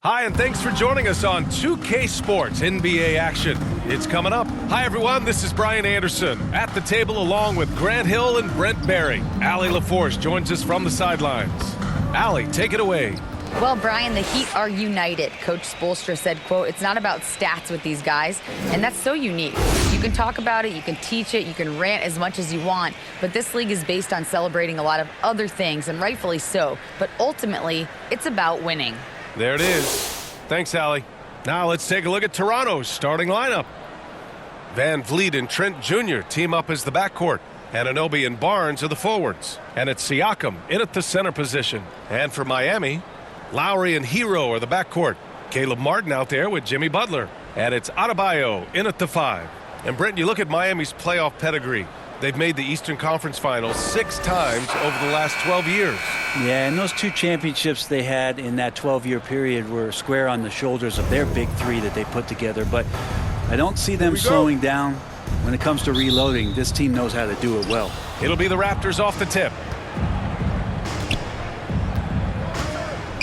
Hi, and thanks for joining us on 2K Sports NBA action. It's coming up. Hi, everyone. This is Brian Anderson at the table along with Grant Hill and Brent Barry. Allie LaForce joins us from the sidelines. Allie, take it away. Well, Brian, the Heat are united. Coach Spoelstra said, quote, "It's not about stats with these guys," and that's so unique. You can talk about it, you can teach it, you can rant as much as you want, but this league is based on celebrating a lot of other things, and rightfully so. But ultimately, it's about winning. There it is. Thanks, Allie. Now let's take a look at Toronto's starting lineup. Van Vliet and Trent Jr. team up as the backcourt. Anunoby and Barnes are the forwards. And it's Siakam in at the center position. And for Miami, Lowry and Hero are the backcourt. Caleb Martin out there with Jimmy Butler. And it's Adebayo in at the 5. And Brent, you look at Miami's playoff pedigree. They've made the Eastern Conference Finals 6 times over the last 12 years. Yeah, and those 2 championships they had in that 12-year period were square on the shoulders of their big 3 that they put together. But I don't see them slowing down when it comes to reloading. This team knows how to do it well. It'll be the Raptors off the tip.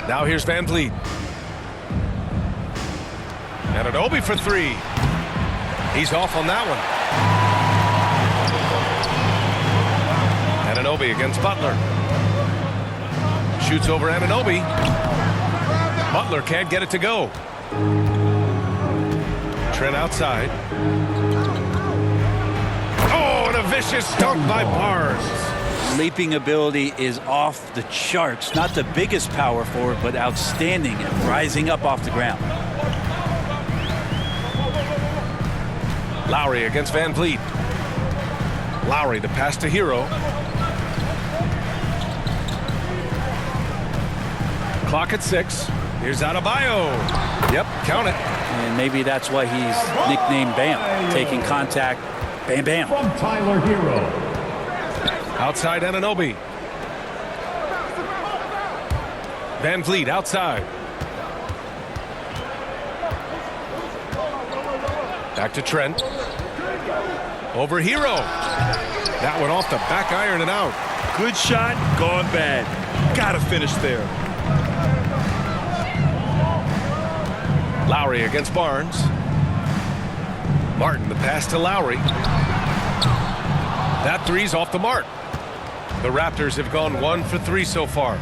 Now here's Van Vliet. Anunoby for 3. He's off on that one. Anunoby against Butler. Shoots over Anunoby. Butler can't get it to go. Trent outside. Oh, and a vicious dunk by Barnes. Leaping ability is off the charts. Not the biggest power forward, but outstanding at rising up off the ground. Lowry against Van Vliet. Lowry to pass to Hero. Clock at 6. Here's Adebayo. Yep, count it. And maybe that's why he's nicknamed Bam. Taking contact, bam, bam. From Tyler Hero. Outside Anunoby. Van Vliet outside. Back to Trent. Over Hero. That one off the back iron and out. Good shot, gone bad. Gotta finish there. Lowry against Barnes. Martin the pass to Lowry. That 3's off the mark. The Raptors have gone 1 for 3 so far.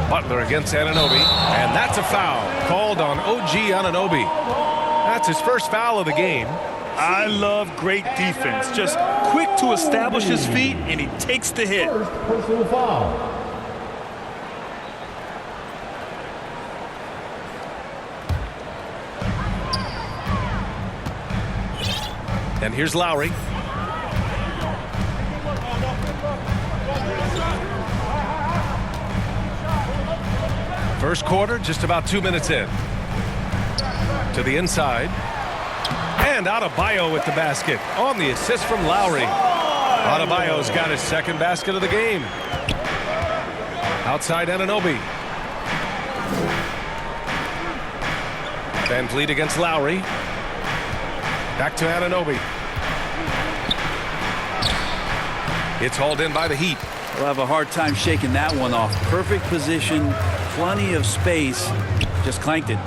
Butler against Anunoby, and that's a foul called on OG Anunoby. That's his first foul of the game. I love great defense. Just quick to establish his feet, and he takes the hit. First personal foul. And here's Lowry. First quarter, just about 2 minutes in. To the inside. And Adebayo with the basket on the assist from Lowry. Adebayo's got his second basket of the game. Outside Anunoby. Van Vliet against Lowry. Back to Anunoby. It's hauled in by the Heat. We'll have a hard time shaking that one off. Perfect position, plenty of space. Just clanked it.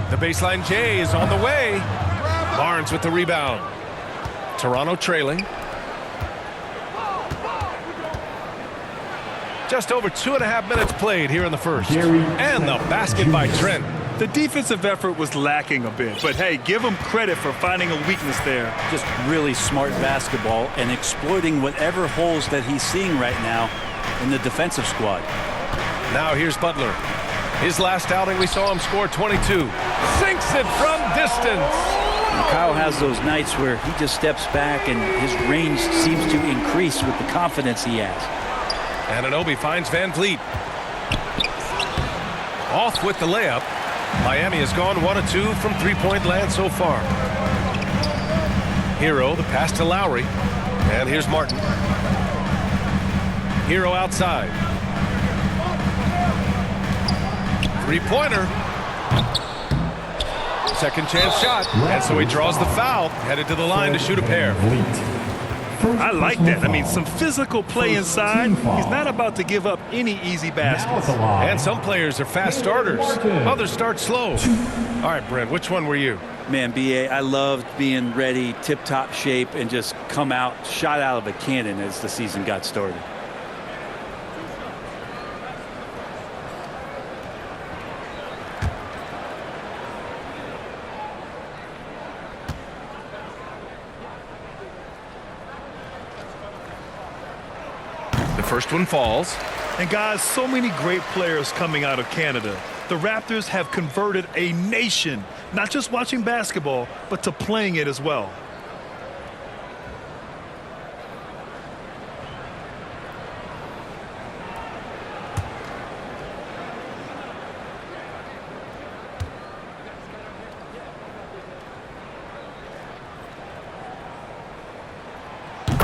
The baseline J is on the way. Barnes with the rebound. Toronto trailing. Just over 2.5 minutes played here in the first. And the basket by Trent. The defensive effort was lacking a bit, but hey, give him credit for finding a weakness there. Just really smart basketball and exploiting whatever holes that he's seeing right now in the defensive squad. Now here's Butler. His last outing, we saw him score 22. Sinks it from distance. Kyle has those nights where he just steps back and his range seems to increase with the confidence he has. Anunoby finds Van Vliet. Off with the layup. Miami has gone 1 of 2 from three-point land so far. Hero, the pass to Lowry. And here's Martin. Hero outside. Three-pointer. Second chance shot. And so he draws the foul. Headed to the line to shoot a pair. I like that. I mean, some physical play inside. He's not about to give up any easy baskets. And some players are fast starters. Others start slow. All right, Brent, which one were you? Man, B.A., I loved being ready, tip-top shape, and just come out, shot out of a cannon as the season got started. The first one falls. And guys, so many great players coming out of Canada. The Raptors have converted a nation, not just watching basketball, but to playing it as well.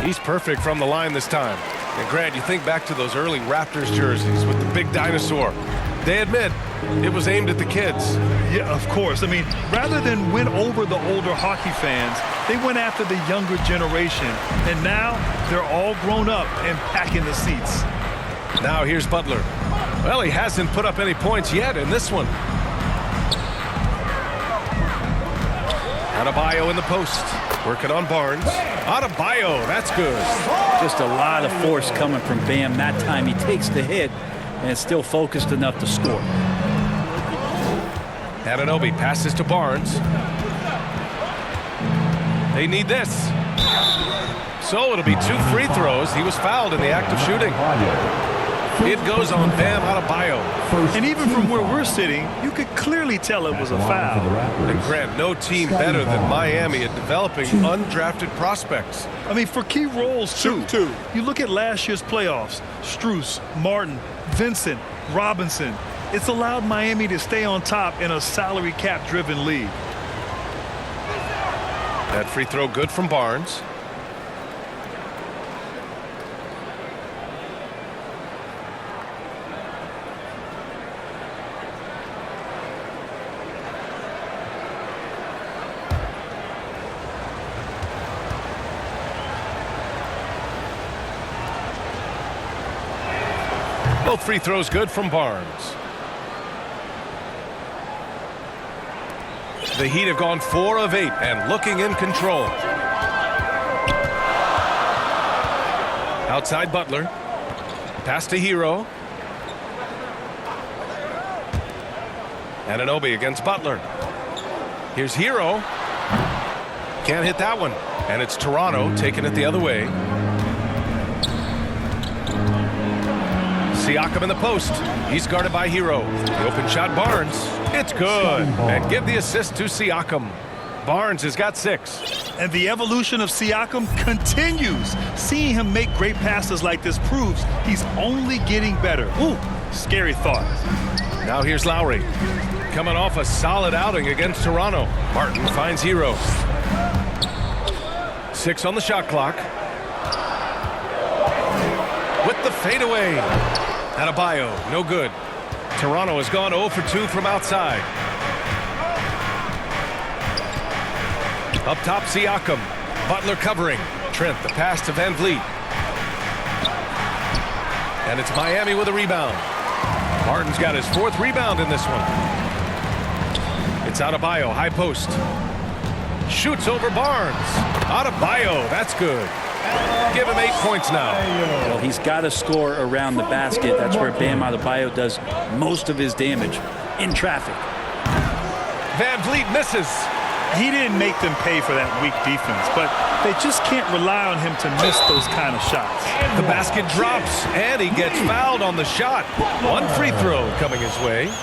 He's perfect from the line this time. And Grant, you think back to those early Raptors jerseys with the big dinosaur. They admit it was aimed at the kids. Yeah, of course. I mean, rather than win over the older hockey fans, they went after the younger generation. And now they're all grown up and packing the seats. Now here's Butler. Well, he hasn't put up any points yet in this one. Adebayo in the post. Working on Barnes. Adebayo, that's good. Just a lot of force coming from Bam. That time he takes the hit and is still focused enough to score. Anunoby passes to Barnes. They need this. So it'll be 2 free throws. He was fouled in the act of shooting. It goes on Bam Adebayo. And even from where we're sitting, you could clearly tell it was a foul. And Grant, no team better than Miami at developing undrafted prospects. I mean, for key roles, too. You look at last year's playoffs. Strus, Martin, Vincent, Robinson. It's allowed Miami to stay on top in a salary cap-driven league. That free throw good from Barnes. Both free throws good from Barnes. The Heat have gone 4 of 8 and looking in control. Outside Butler. Pass to Hero. Anunoby against Butler. Here's Hero. Can't hit that one. And it's Toronto taking it the other way. Siakam in the post. He's guarded by Hero. The open shot, Barnes. It's good. And give the assist to Siakam. Barnes has got 6. And the evolution of Siakam continues. Seeing him make great passes like this proves he's only getting better. Ooh, scary thought. Now here's Lowry. Coming off a solid outing against Toronto. Martin finds Hero. 6 on the shot clock. With the fadeaway. Adebayo, no good. Toronto has gone 0 for 2 from outside. Up top, Siakam. Butler covering. Trent, the pass to Van Vliet. And it's Miami with a rebound. Martin's got his 4th rebound in this one. It's Adebayo, high post. Shoots over Barnes. Adebayo, that's good. Give him 8 points now. Well, he's got to score around the basket. That's where Bam Adebayo does most of his damage, in traffic. Van Vliet misses. He didn't make them pay for that weak defense, but they just can't rely on him to miss those kind of shots. The basket drops, and he gets fouled on the shot. 1 free throw coming his way.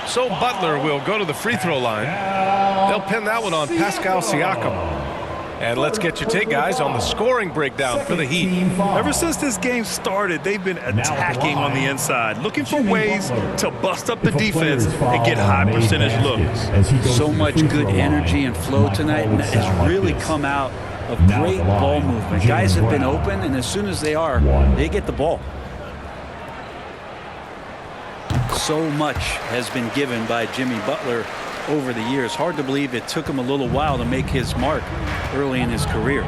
So Butler will go to the free throw line. They'll pin that one on Pascal Siakam. And let's get your take, guys, on the scoring breakdown for the Heat. Ever since this game started, they've been attacking on the inside, looking for ways to bust up the defense and get high percentage looks. So much good energy and flow tonight, and that has really come out of great ball movement. Guys have been open, and as soon as they are, they get the ball. So much has been given by Jimmy Butler over the years. Hard to believe it took him a little while to make his mark early in his career.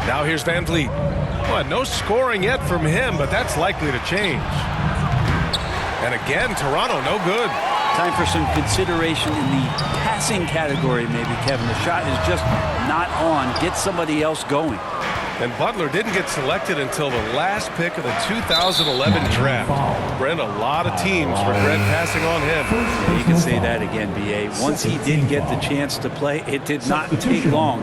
Now here's Van Vliet. Well, no scoring yet from him, but that's likely to change. And again, Toronto, no good. Time for some consideration in the passing category, maybe, Kevin. The shot is just not on. Get somebody else going. And Butler didn't get selected until the last pick of the 2011 draft. Brent, a lot of teams regret passing on him. Yeah, you can say that again, B.A. Once he did get the chance to play, it did not take long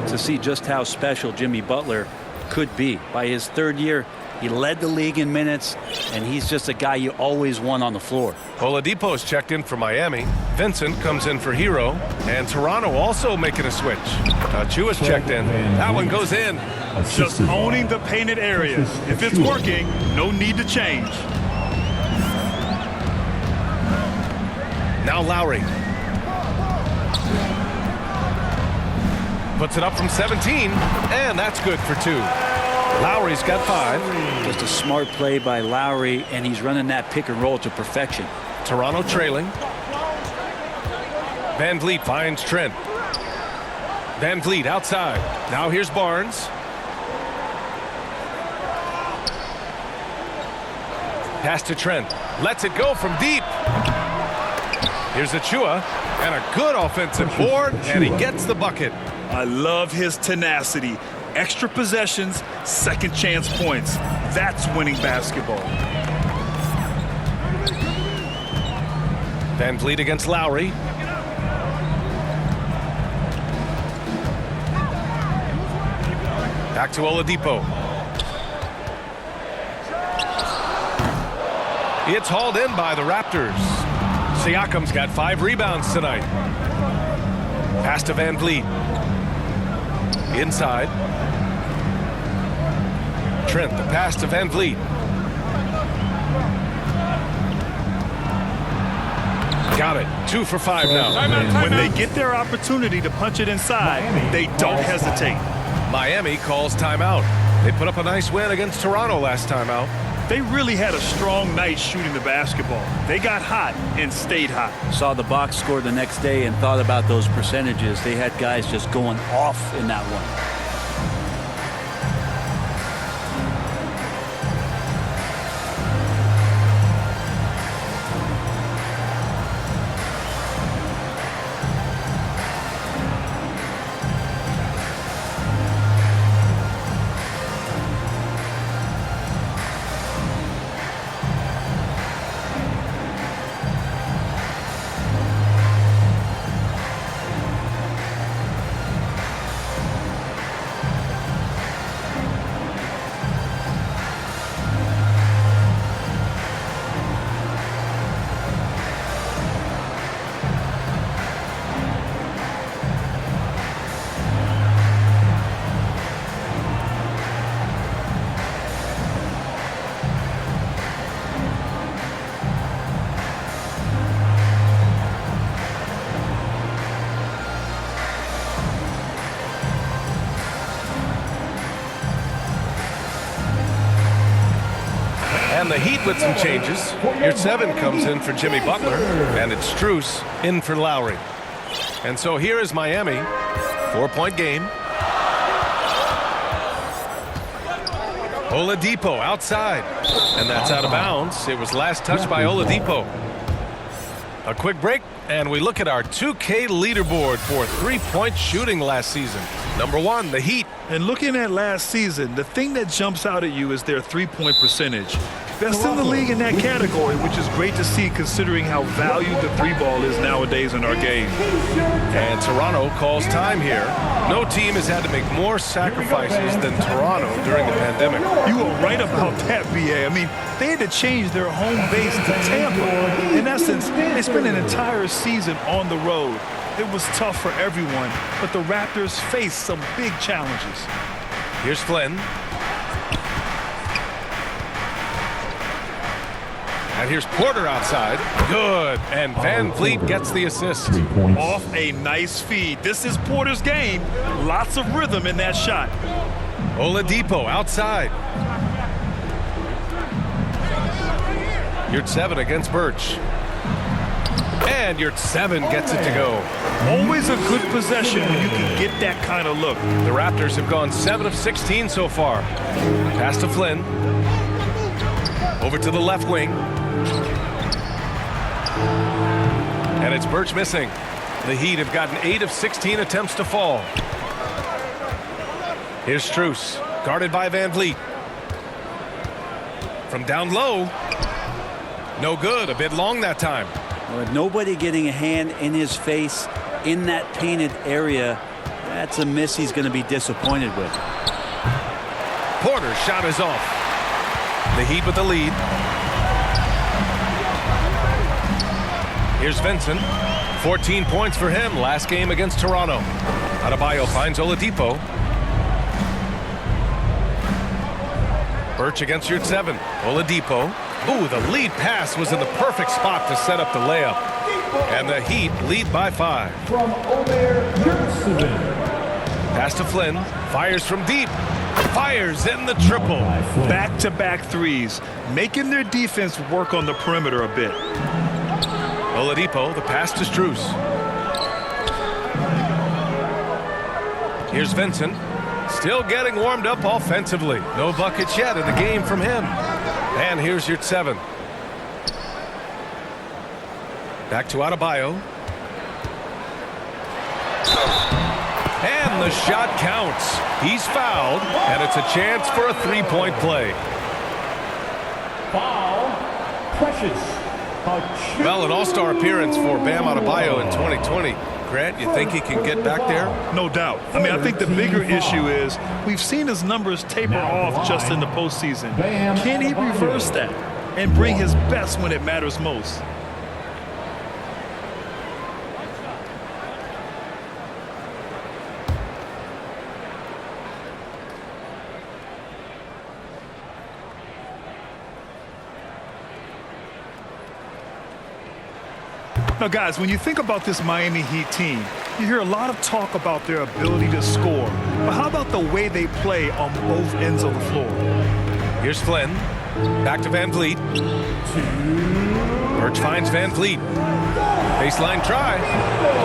to see just how special Jimmy Butler could be. By his third year, he led the league in minutes, and he's just a guy you always want on the floor. Oladipo's checked in for Miami. Vincent comes in for Hero. And Toronto also making a switch. Chua's checked in. That one goes in. Just owning the painted area. If it's working, no need to change. Now Lowry. Puts it up from 17, and that's good for 2. Lowry's got 5. Just a smart play by Lowry, and he's running that pick and roll to perfection. Toronto trailing. Van Vliet finds Trent. Van Vliet outside. Now here's Barnes. Pass to Trent. Lets it go from deep. Here's Achua. And a good offensive board, and he gets the bucket. I love his tenacity. Extra possessions, second chance points. That's winning basketball. Van Vliet against Lowry. Back to Oladipo. It's hauled in by the Raptors. Siakam's got 5 rebounds tonight. Pass to Van Vliet. Inside. Trent, the pass to Van Vliet. Got it. 2 for 5 now. When they get their opportunity to punch it inside, they don't hesitate. Miami calls timeout. They put up a nice win against Toronto last time out. They really had a strong night shooting the basketball. They got hot and stayed hot. Saw the box score the next day and thought about those percentages. They had guys just going off in that one. And the Heat with some changes. Your 7 comes in for Jimmy Butler, and it's Strus in for Lowry. And so here is Miami. 4-point game. Oladipo outside. And that's out of bounds. It was last touched by Oladipo. A quick break, and we look at our 2K leaderboard for three-point shooting last season. Number 1, the Heat. And looking at last season, the thing that jumps out at you is their three-point percentage. Best in the league in that category, which is great to see considering how valued the 3-ball is nowadays in our game. And Toronto calls time here. No team has had to make more sacrifices than Toronto during the pandemic. You are right about that, B.A. I mean, they had to change their home base to Tampa. In essence, they spent an entire season on the road. It was tough for everyone, but the Raptors faced some big challenges. Here's Flynn. And here's Porter outside. Good. And Van Vliet gets the assist. Off a nice feed. This is Porter's game. Lots of rhythm in that shot. Oladipo outside. You're 7 against Birch. And your 7 gets it to go. Always a good possession when you can get that kind of look. The Raptors have gone 7 of 16 so far. Pass to Flynn. Over to the left wing. And it's Birch missing. The Heat have gotten 8 of 16 attempts to fall. Here's Strus, guarded by Van Vliet. From down low. No good, a bit long that time. With nobody getting a hand in his face in that painted area, that's a miss he's going to be disappointed with. Porter's shot is off. The Heat with the lead. Here's Vincent. 14 points for him last game against Toronto. Adebayo finds Oladipo. Birch against your 7. Oladipo. Ooh, the lead pass was in the perfect spot to set up the layup. And the Heat lead by 5. From Omer Yurtseven. Pass to Flynn. Fires from deep. Fires in the triple. Back-to-back threes, making their defense work on the perimeter a bit. Oladipo, the pass to Strus. Here's Vincent. Still getting warmed up offensively. No buckets yet in the game from him. And here's your 7. Back to Adebayo. And the shot counts. He's fouled, and it's a chance for a 3-point play. Foul. Precious. Well, an all-star appearance for Bam Adebayo in 2020. Grant, you think he can get back there? No doubt. I mean, I think the bigger issue is we've seen his numbers taper off just in the postseason. Can he reverse that and bring his best when it matters most? Now, guys, when you think about this Miami Heat team, you hear a lot of talk about their ability to score. But how about the way they play on both ends of the floor? Here's Flynn. Back to Van Vliet. Birch finds Van Vliet. Baseline try.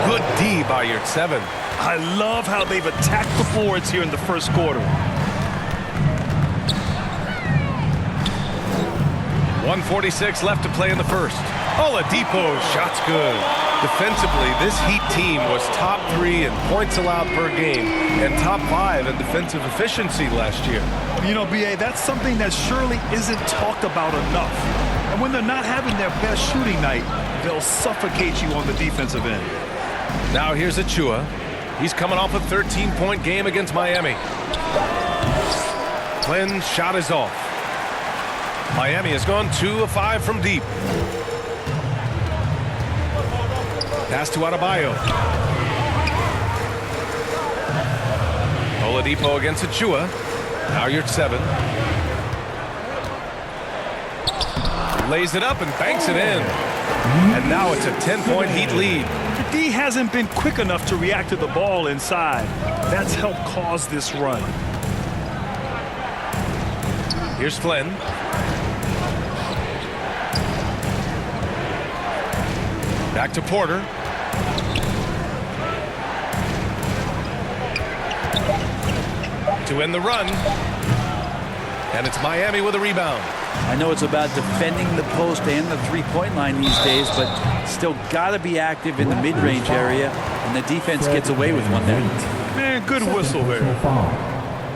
Good D by your 7. I love how they've attacked the boards here in the first quarter. 1:46 left to play in the first. Oladipo, shot's good. Defensively, this Heat team was top 3 in points allowed per game and top 5 in defensive efficiency last year. You know, B.A., that's something that surely isn't talked about enough. And when they're not having their best shooting night, they'll suffocate you on the defensive end. Now here's Achua. He's coming off a 13-point game against Miami. Flynn's shot is off. Miami has gone 2 of 5 from deep. Pass to Adebayo. Oladipo against Achua. Now you're at 7. Lays it up and banks it in. And now it's a 10-point Heat lead. The D hasn't been quick enough to react to the ball inside. That's helped cause this run. Here's Flynn. Back to Porter. To end the run. And it's Miami with a rebound. I know it's about defending the post and the three-point line these days, but still got to be active in the mid-range area, and the defense gets away with one there. Man, good whistle there.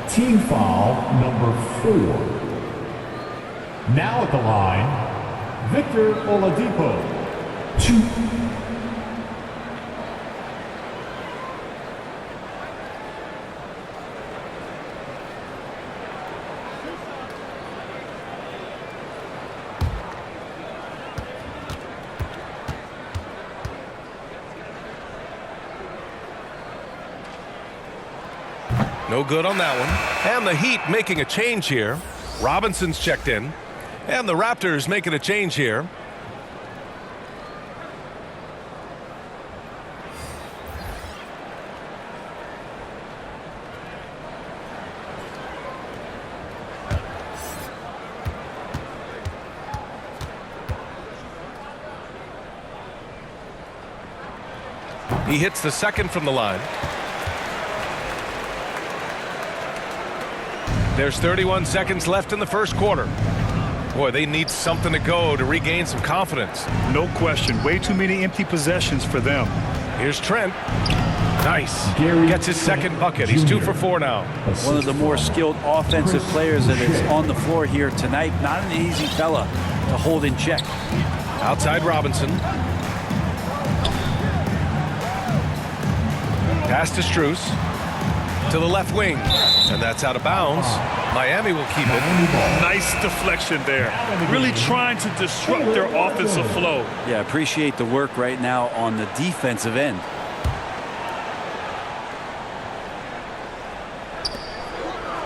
Team foul number 4. Now at the line, Victor Oladipo. 2. No good on that one. And the Heat making a change here. Robinson's checked in. And the Raptors making a change here. He hits the second from the line. There's 31 seconds left in the first quarter. Boy, they need something to go to regain some confidence. No question. Way too many empty possessions for them. Here's Trent. Nice. Gets his second bucket. He's 2 for 4 now. One of the more skilled offensive players that is on the floor here tonight. Not an easy fella to hold in check. Outside Robinson. Pass to Strus. To the left wing. And that's out of bounds. Miami will keep it. Nice deflection there. Really trying to disrupt their offensive flow. Yeah, appreciate the work right now on the defensive end.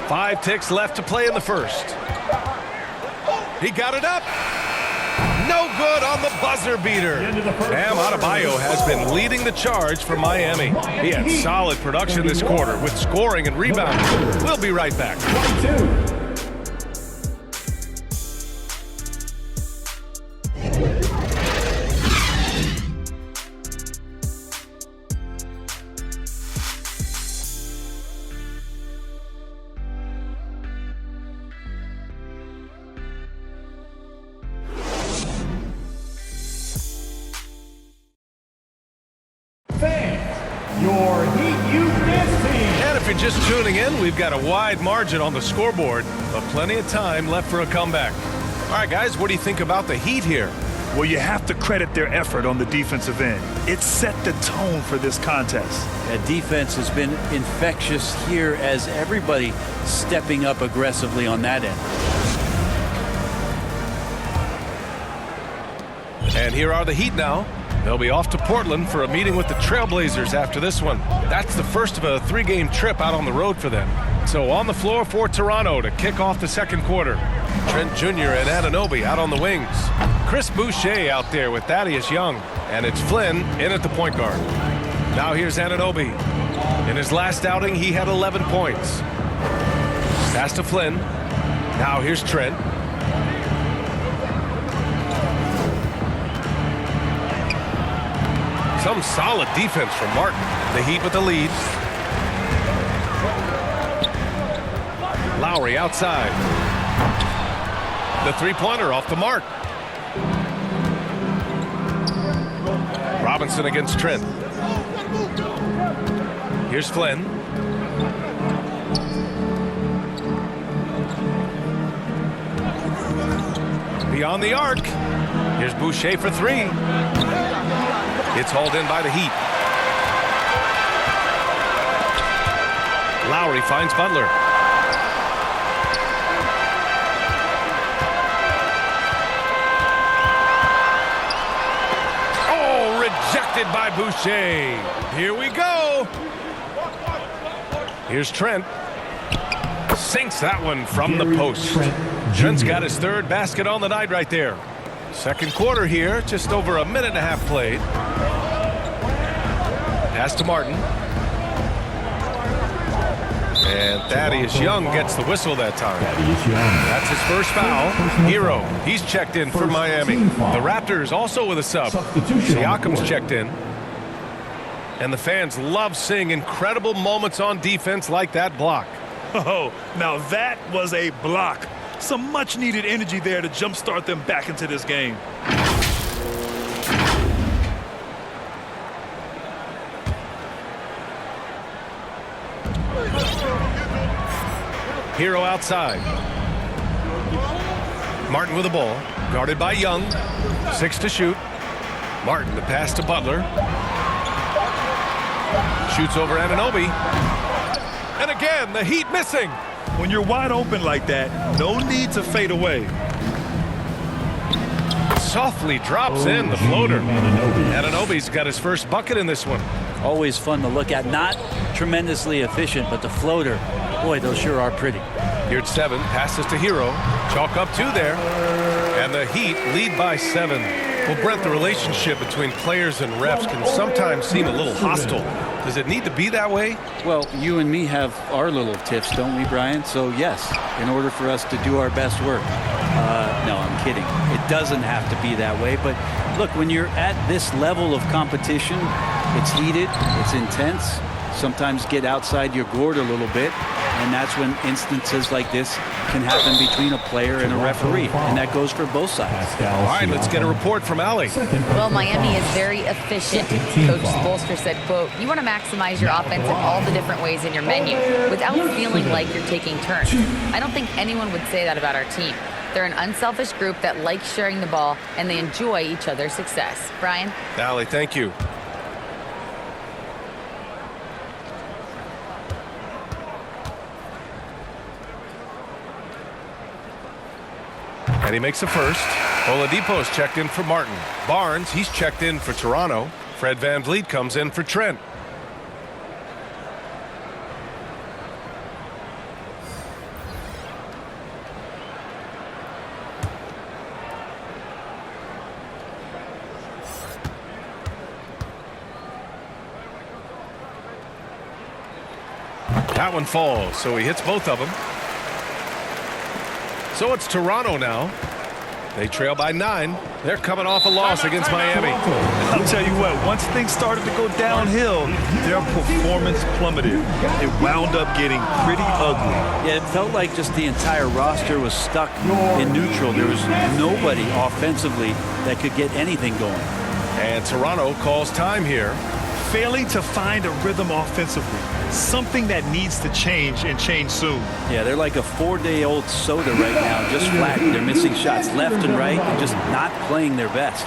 Five ticks left to play in the first. He got it up. No good on the buzzer beater. Bam Adebayo has been leading the charge for Miami. He had solid production this quarter with scoring and rebounding. We'll be right back. 22. Your Heat Youth Dance Team. And if you're just tuning in, we've got a wide margin on the scoreboard, but plenty of time left for a comeback. All right, guys, what do you think about the Heat here? Well, you have to credit their effort on the defensive end. It set the tone for this contest. That defense has been infectious here as everybody stepping up aggressively on that end. And here are the Heat now. They'll be off to Portland for a meeting with the Trailblazers after this one. That's the first of a 3-game trip out on the road for them. So on the floor for Toronto to kick off the second quarter. Trent Jr. and Anunoby out on the wings. Chris Boucher out there with Thaddeus Young. And it's Flynn in at the point guard. Now here's Anunoby. In his last outing, he had 11 points. Pass to Flynn. Now here's Trent. Some solid defense from Martin. The Heat with the lead. Lowry outside. The three-pointer off the mark. Robinson against Trent. Here's Flynn. Beyond the arc. Here's Boucher for 3. It's hauled in by the Heat. Lowry finds Butler. Oh, rejected by Boucher. Here we go. Here's Trent. Sinks that one from the post. Trent's got his third basket on the night right there. Second quarter here, just over a minute and a half played. Pass to Martin. And Thaddeus Young gets the whistle that time. That's his first foul. Hero, he's checked in for Miami. The Raptors also with a sub. Siakam's checked in. And the fans love seeing incredible moments on defense like that block. Oh, now that was a block. Some much-needed energy there to jumpstart them back into this game. Hero outside. Martin with the ball. Guarded by Young. 6 to shoot. Martin, the pass to Butler. Shoots over Anunoby. And again, the Heat missing. When you're wide open like that, no need to fade away. Softly drops in the floater. Anunoby's got his first bucket in this one. Always fun to look at. Not tremendously efficient, but the floater, boy, those sure are pretty. Here at 7, passes to Hero. Chalk up 2 there. And the Heat lead by 7. Well, Brent, the relationship between players and refs can sometimes seem a little hostile. Does it need to be that way? Well, you and me have our little tiffs, don't we, Brian? So, yes, in order for us to do our best work. No, I'm kidding. It doesn't have to be that way. But, look, when you're at this level of competition, It's heated, it's intense, sometimes get outside your gourd a little bit, and that's when instances like this can happen between a player and a referee, and that goes for both sides. All right, let's get a report from Allie. Well, Miami is very efficient. Coach Spoelstra said, quote, you want to maximize your offense in all the different ways in your menu without feeling like you're taking turns. I don't think anyone would say that about our team. They're an unselfish group that likes sharing the ball, and they enjoy each other's success. Brian? Allie, thank you. And he makes a first. Oladipo's checked in for Martin. Barnes, he's checked in for Toronto. Fred VanVleet comes in for Trent. That one falls, so he hits both of them. So it's Toronto now. They trail by 9. They're coming off a loss against Miami. I'll tell you what, once things started to go downhill, their performance plummeted. It wound up getting pretty ugly. Yeah, it felt like just the entire roster was stuck in neutral. There was nobody offensively that could get anything going. And Toronto calls time here. Failing to find a rhythm offensively. Something that needs to change and change soon. Yeah, they're like a 4-day-old soda right now, just flat. They're missing shots left and right and just not playing their best.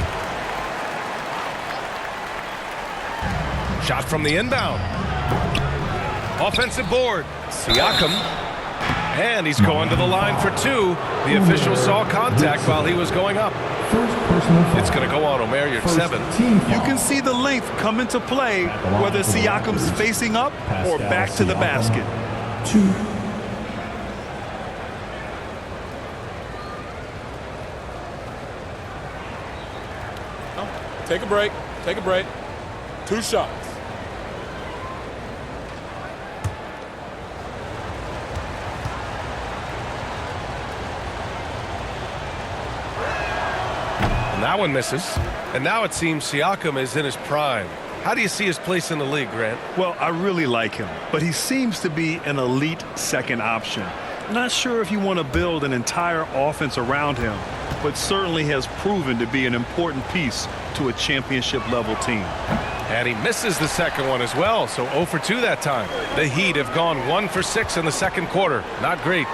Shot from the inbound. Offensive board. Siakam. And he's going to the line for 2. The official saw contact while he was going up. It's going to go on Omer, your 7. You can see the length come into play, whether Siakam's facing up or back to the basket. 2. Take a break. Take a break. 2 shots. And that one misses. And now it seems Siakam is in his prime. How do you see his place in the league, Grant? Well, I really like him, but he seems to be an elite second option. Not sure if you want to build an entire offense around him, but certainly has proven to be an important piece to a championship-level team. And he misses the second one as well, so 0 for 2 that time. The Heat have gone 1 for 6 in the second quarter. Not great.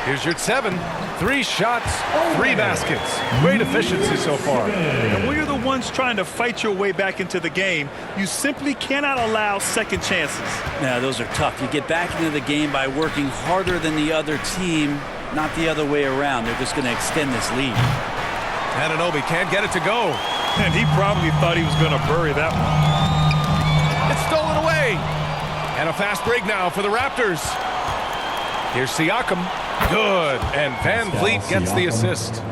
Here's your 7. 3 shots, 3 baskets. Great efficiency so far. And when you're the ones trying to fight your way back into the game, you simply cannot allow second chances. Now, those are tough. You get back into the game by working harder than the other team, not the other way around. They're just going to extend this lead. Anunoby can't get it to go. And he probably thought he was going to bury that one. It's stolen away. And a fast break now for the Raptors. Here's Siakam. Good. And VanVleet gets the assist.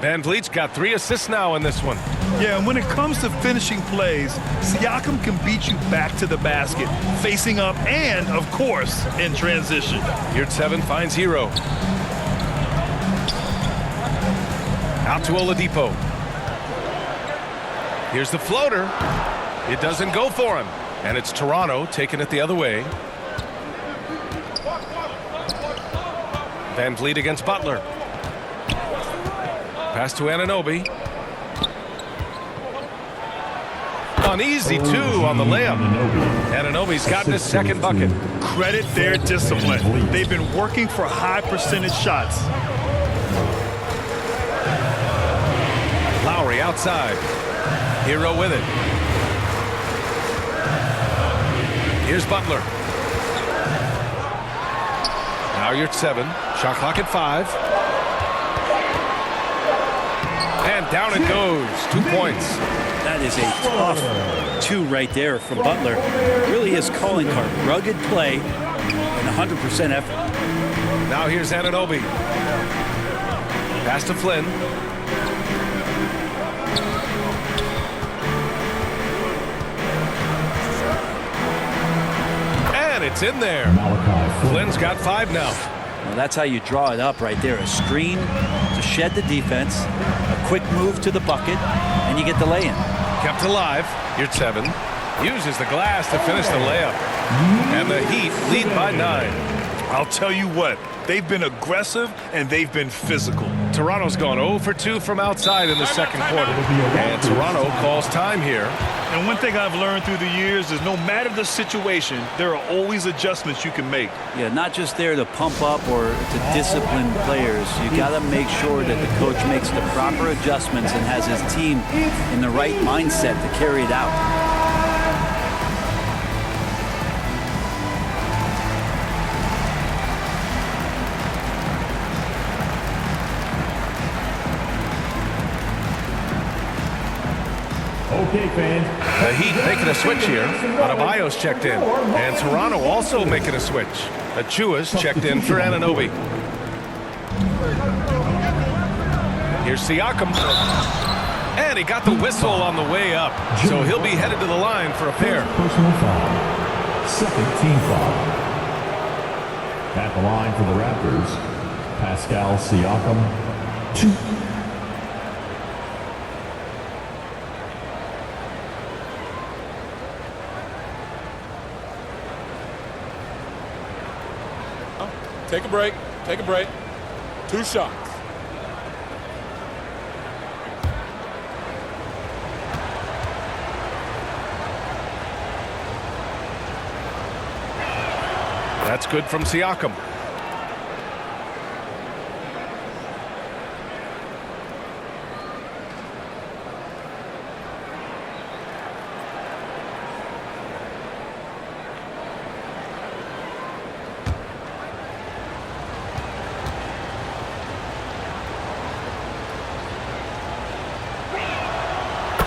VanVleet's got 3 assists now in this one. Yeah, and when it comes to finishing plays, Siakam can beat you back to the basket, facing up and, of course, in transition. Your 7 finds Hero. Out to Oladipo. Here's the floater. It doesn't go for him. And it's Toronto taking it the other way. VanVleet against Butler. Pass to Anunoby. An easy 2 on the layup. Anunoby's gotten his second bucket. Credit their discipline. They've been working for high percentage shots. Lowry outside. Hero with it. Here's Butler. Now you're at 7. Shot clock at 5. And down it goes. 2 points. That is a tough 2 right there from Butler. Really his calling card. Rugged play and 100% effort. Now here's Anunoby. Pass to Flynn. And it's in there. Flynn's got 5 now. Well, that's how you draw it up right there. A screen to shed the defense, a quick move to the bucket, and you get the lay-in. Kept alive. Here's 7. Uses the glass to finish the layup. And the Heat lead by 9. I'll tell you what, they've been aggressive and they've been physical. Toronto's gone 0 for 2 from outside in the second quarter. And Toronto calls time here. And one thing I've learned through the years is no matter the situation, there are always adjustments you can make. Yeah, not just there to pump up or to discipline players. You got to make sure that the coach makes the proper adjustments and has his team in the right mindset to carry it out. Okay, fans. The Heat making a switch here. Adebayo's checked in. And Toronto also making a switch. Achua's checked in for Anunoby. Here's Siakam. And he got the whistle on the way up. So he'll be headed to the line for a pair. Personal foul. Second team foul. At the line for the Raptors, Pascal Siakam, 2. Take a break. Take a break. 2 shots. That's good from Siakam.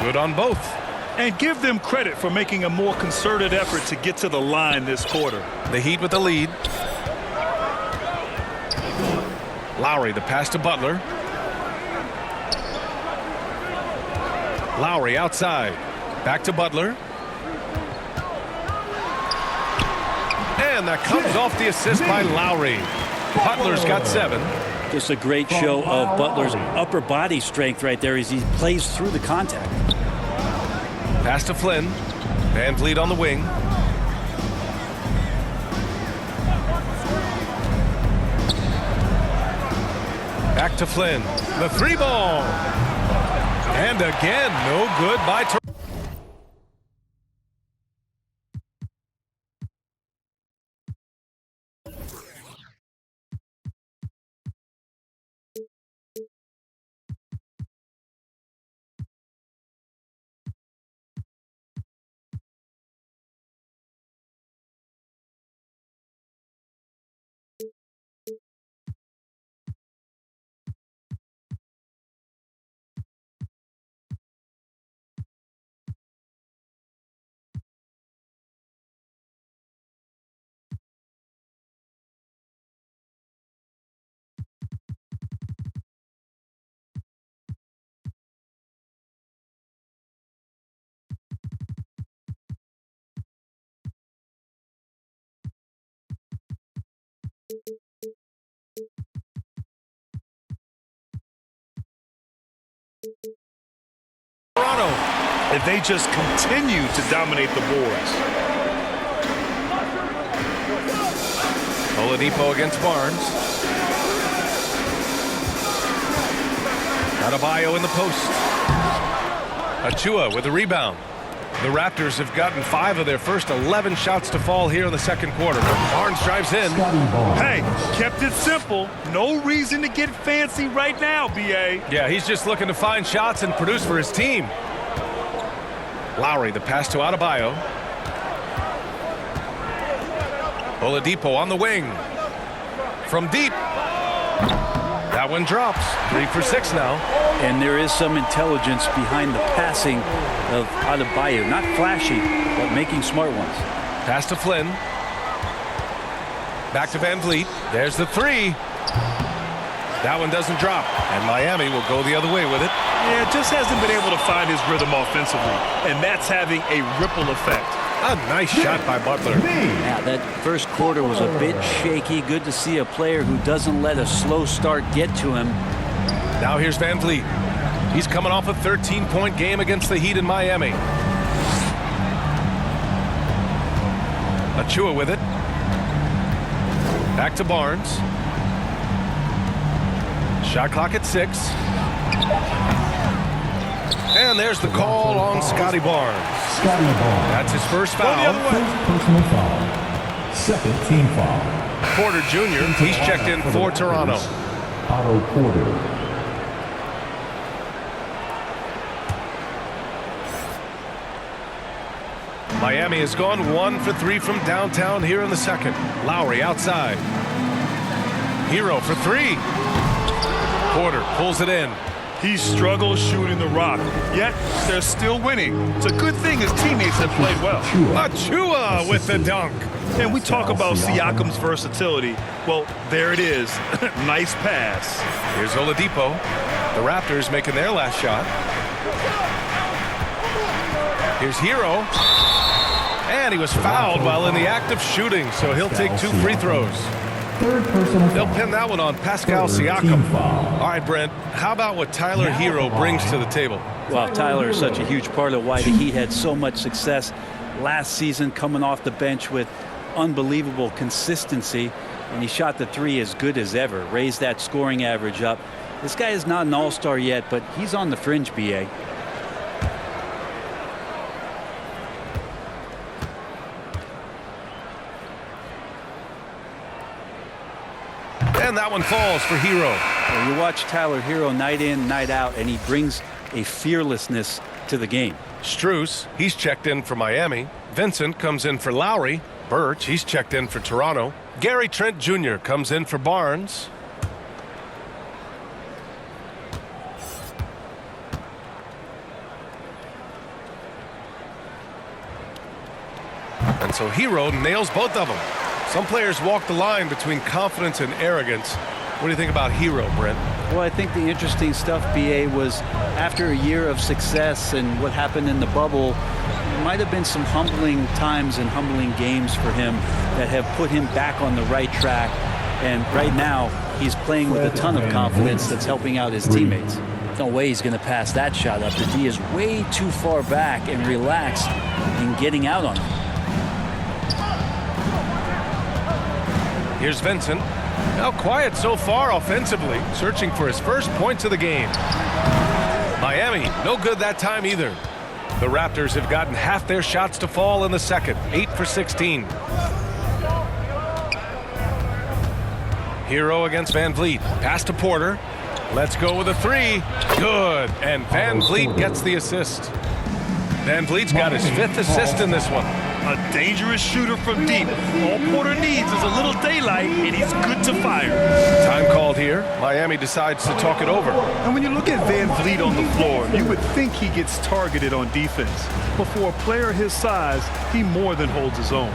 Good on both. And give them credit for making a more concerted effort to get to the line this quarter. The Heat with the lead. Lowry, the pass to Butler. Lowry outside. Back to Butler. And that comes off the assist by Lowry. Butler's got 7. Just a great show of Butler's upper body strength right there as he plays through the contact. Pass to Flynn. Van Vliet on the wing. Back to Flynn. The 3-ball. And again, no good by Toronto. Toronto. And they just continue to dominate the boards. Oladipo against Barnes. Adebayo in the post. Achua with the rebound. The Raptors have gotten 5 of their first 11 shots to fall here in the second quarter. Barnes drives in. Hey, kept it simple. No reason to get fancy right now, B.A. Yeah, he's just looking to find shots and produce for his team. Lowry, the pass to Adebayo. Oladipo on the wing. From deep. That one drops. 3 for 6 now. And there is some intelligence behind the passing of Adebayo. Not flashy, but making smart ones. Pass to Flynn. Back to Van Vliet. There's the 3. That one doesn't drop. And Miami will go the other way with it. Yeah, just hasn't been able to find his rhythm offensively. And that's having a ripple effect. A nice shot by Butler. Yeah, that first quarter was a bit shaky. Good to see a player who doesn't let a slow start get to him. Now here's Van Vliet. He's coming off a 13-point game against the Heat in Miami. Achua with it. Back to Barnes. Shot clock at 6. And there's the call on Scotty Barnes. That's his first foul. Personal foul. Second team foul. Porter Jr., he's checked in for Toronto. Otto Porter. Miami has gone 1 for 3 from downtown here in the second. Lowry outside. Hero for 3. Porter pulls it in. He struggles shooting the rock, yet they're still winning. It's a good thing his teammates have played well. Achua with the dunk. And we talk about Siakam's versatility. Well, there it is. Nice pass. Here's Oladipo. The Raptors making their last shot. Here's Hero. And he was fouled while in the act of shooting, so he'll take 2 free throws. Third personal They'll foul. pin that one on Pascal Third Siakam. team foul. All right, Brent, how about what Tyler Hero brings to the table? Well, Tyler is such a huge part of why the Heat had so much success last season, coming off the bench with unbelievable consistency, and he shot the 3 as good as ever, raised that scoring average up. This guy is not an all-star yet, but he's on the fringe, BA. And that one falls for Hero. Well, you watch Tyler Hero night in, night out, and he brings a fearlessness to the game. Strus, he's checked in for Miami. Vincent comes in for Lowry. Birch, he's checked in for Toronto. Gary Trent Jr. comes in for Barnes. And so Hero nails both of them. Some players walk the line between confidence and arrogance. What do you think about Hero, Brent? Well, I think the interesting stuff, BA, was after a year of success and what happened in the bubble, there might have been some humbling times and humbling games for him that have put him back on the right track. And right now, he's playing with a ton of confidence that's helping out his teammates. No way he's going to pass that shot up. The D is way too far back and relaxed in getting out on him. Here's Vincent. Now quiet so far offensively, searching for his first points of the game. Miami, no good that time either. The Raptors have gotten half their shots to fall in the second, 8 for 16. Hero against Van Vliet. Pass to Porter. Let's go with a 3. Good. And Van Vliet gets the assist. Van Vliet's got his 5th assist in this one. A dangerous shooter from deep. All Porter needs is a little daylight, and he's good to fire. Time called here. Miami decides to talk it over. And when you look at Van Vliet on the floor, you would think he gets targeted on defense. But for a player his size, he more than holds his own.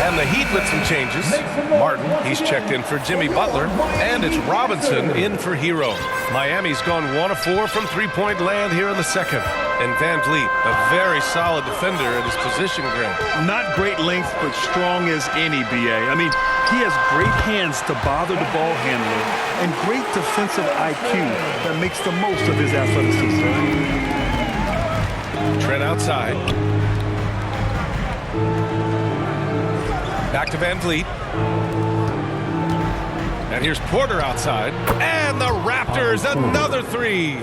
And the Heat with some changes. Martin, he's checked in for Jimmy Butler. And it's Robinson in for Hero. Miami's gone 1 of 4 from three-point land here in the second. And Van Vliet, a very solid defender at his position grade. Not great length, but strong as any, BA. I mean, he has great hands to bother the ball handler and great defensive IQ that makes the most of his athleticism. Trent outside. Back to Van Vliet. And here's Porter outside. And the Raptors, another 3.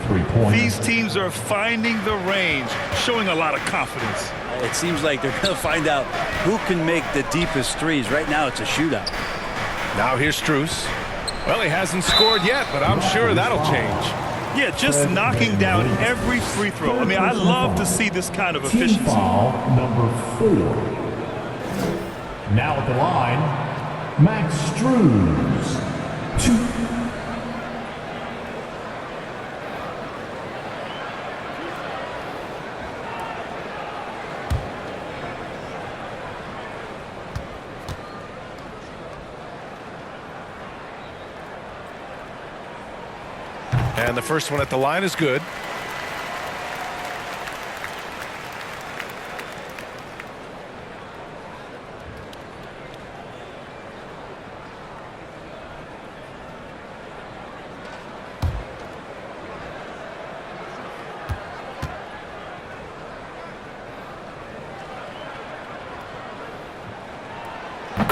These teams are finding the range, showing a lot of confidence. It seems like they're going to find out who can make the deepest threes. Right now, it's a shootout. Now here's Strus. Well, he hasn't scored yet, but I'm sure that'll change. Yeah, just knocking down every free throw. I mean, I love to see this kind of efficiency. Team foul number 4. Now at the line, Max Strus. 2. And the first one at the line is good.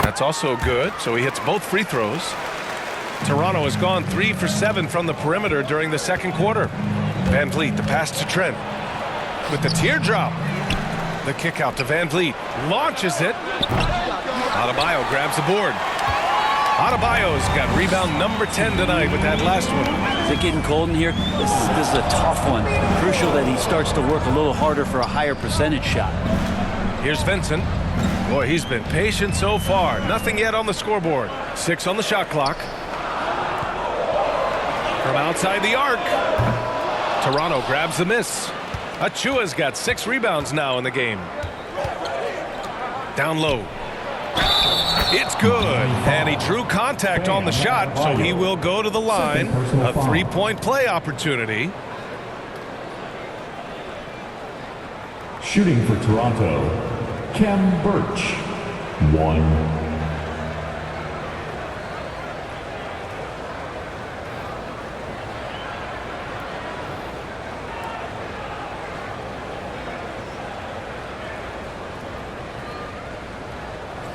That's also good, so he hits both free throws. Toronto has gone 3 for 7 from the perimeter during the second quarter. Van Vliet, the pass to Trent. With the teardrop. The kick out to Van Vliet. Launches it. Adebayo grabs the board. Adebayo's got rebound number 10 tonight with that last one. Is it getting cold in here? This is a tough one. Crucial that he starts to work a little harder for a higher percentage shot. Here's Vincent. Boy, he's been patient so far. Nothing yet on the scoreboard. 6 on the shot clock. From outside the arc. Toronto grabs the miss. Achua's got 6 rebounds now in the game. Down low. It's good. And he drew contact on the shot, so he will go to the line. A 3-point play opportunity. Shooting for Toronto, Kem Birch, 1.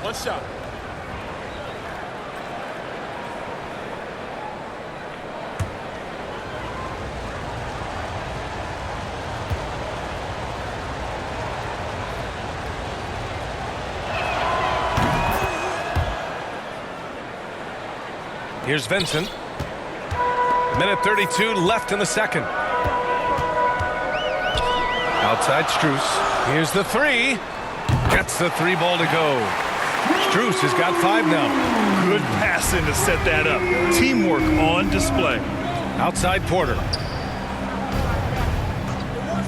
One shot. Here's Vincent. Minute 32 left in the second. Outside Strus. Here's the 3. Gets the 3 ball to go. Strus has got 5 now. Good passing to set that up. Teamwork on display. Outside Porter.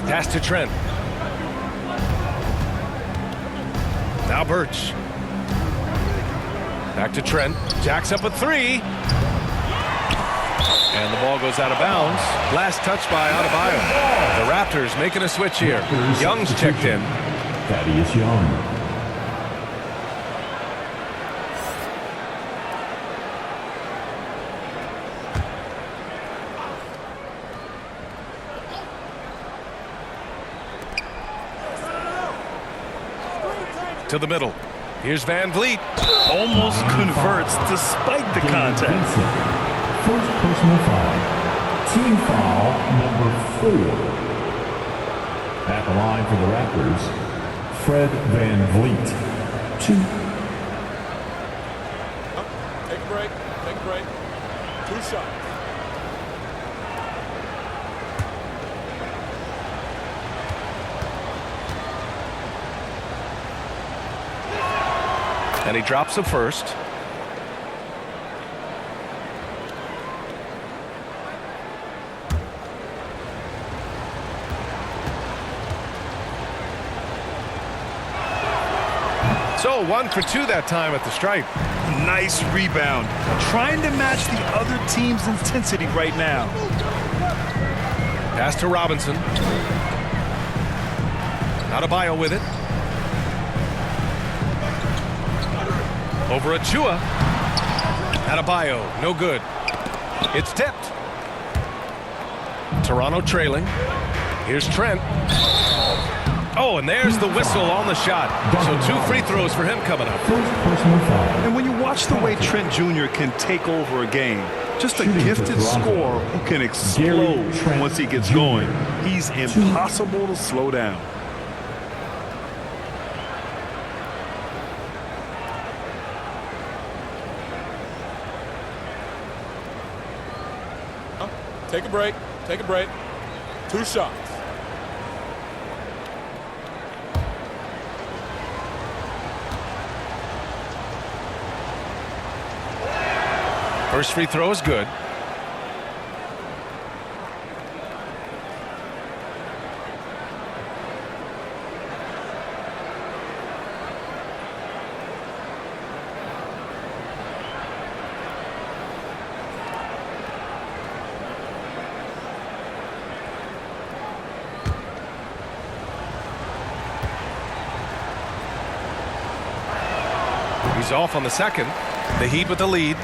Pass to Trent. Now Birch. Back to Trent. Jacks up a 3. And the ball goes out of bounds. Last touch by Adebayo. The Raptors making a switch here. Young's checked in. Thaddeus Young. To the middle. Here's Van Vliet. Almost converts despite the contact. Vincent. First personal foul. Team foul number 4. At the line for the Raptors, Fred Van Vliet, 2. Take a break. Take a break. 2 shots. And he drops the first. So 1 for 2 that time at the stripe. Nice rebound. Trying to match the other team's intensity right now. Pass to Robinson. Adebayo with it. Over Achua. Adebayo, no good. It's tipped. Toronto trailing. Here's Trent. Oh, and there's the whistle on the shot. So 2 free throws for him coming up. First personal foul. And when you watch the way Trent Jr. can take over a game, just a gifted scorer who can explode once he gets going. He's impossible to slow down. Take a break. Take a break. 2 shots. First free throw is good. is off on the second. The Heat with the lead.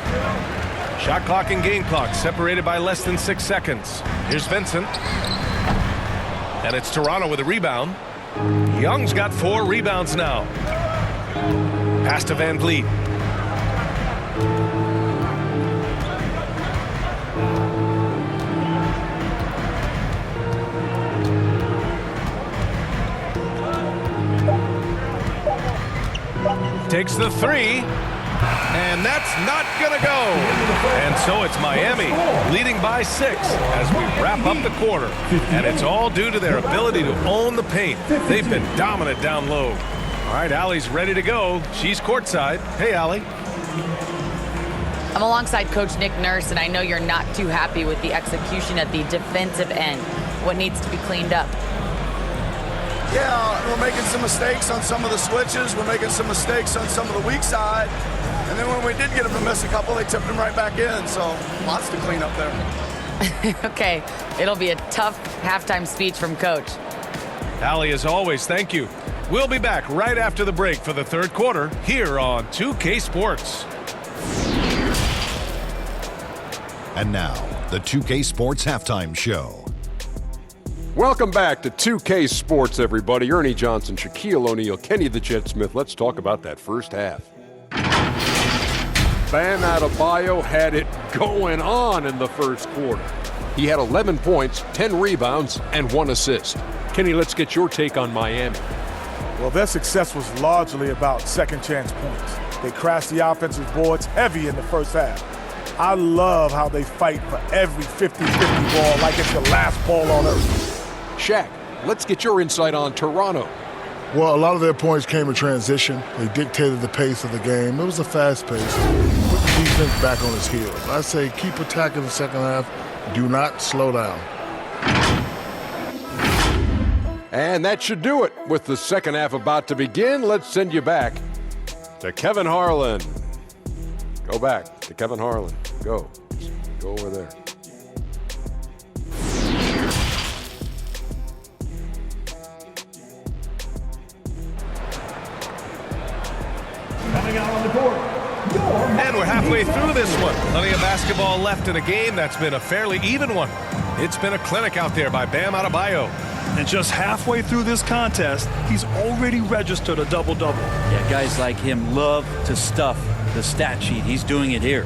Shot clock and game clock separated by less than 6 seconds. Here's Vincent. And it's Toronto with a rebound. Young's got 4 rebounds now. Pass to Van Vliet. Takes the 3. And that's not going to go. And so it's Miami leading by 6 as we wrap up the quarter. And it's all due to their ability to own the paint. They've been dominant down low. All right, Allie's ready to go. She's courtside. Hey, Allie. I'm alongside Coach Nick Nurse, and I know you're not too happy with the execution at the defensive end. What needs to be cleaned up? Yeah, we're making some mistakes on some of the switches. We're making some mistakes on some of the weak side. And then when we did get them to miss a couple, they tipped them right back in. So lots to clean up there. Okay, it'll be a tough halftime speech from Coach. Allie, as always, thank you. We'll be back right after the break for the third quarter here on 2K Sports. And now, the 2K Sports Halftime Show. Welcome back to 2K Sports, everybody. Ernie Johnson, Shaquille O'Neal, Kenny the Jet Smith. Let's talk about that first half. Bam Adebayo had it going on in the first quarter. He had 11 points, 10 rebounds, and 1 assist. Kenny, let's get your take on Miami. Well, their success was largely about second chance points. They crashed the offensive boards heavy in the first half. I love how they fight for every 50-50 ball like it's the last ball on earth. Shaq, let's get your insight on Toronto. Well, a lot of their points came in transition. They dictated the pace of the game. It was a fast pace. Put the defense back on its heels. I say keep attacking the second half. Do not slow down. And that should do it. With the second half about to begin, let's send you back to Kevin Harlan. Go back to Kevin Harlan. Go. Go over there. Coming out on the court, And we're halfway through this one. Plenty of basketball left in a game that's been a fairly even one. It's been a clinic out there by Bam Adebayo. And just halfway through this contest, he's already registered a double-double. Yeah, guys like him love to stuff the stat sheet. He's doing it here.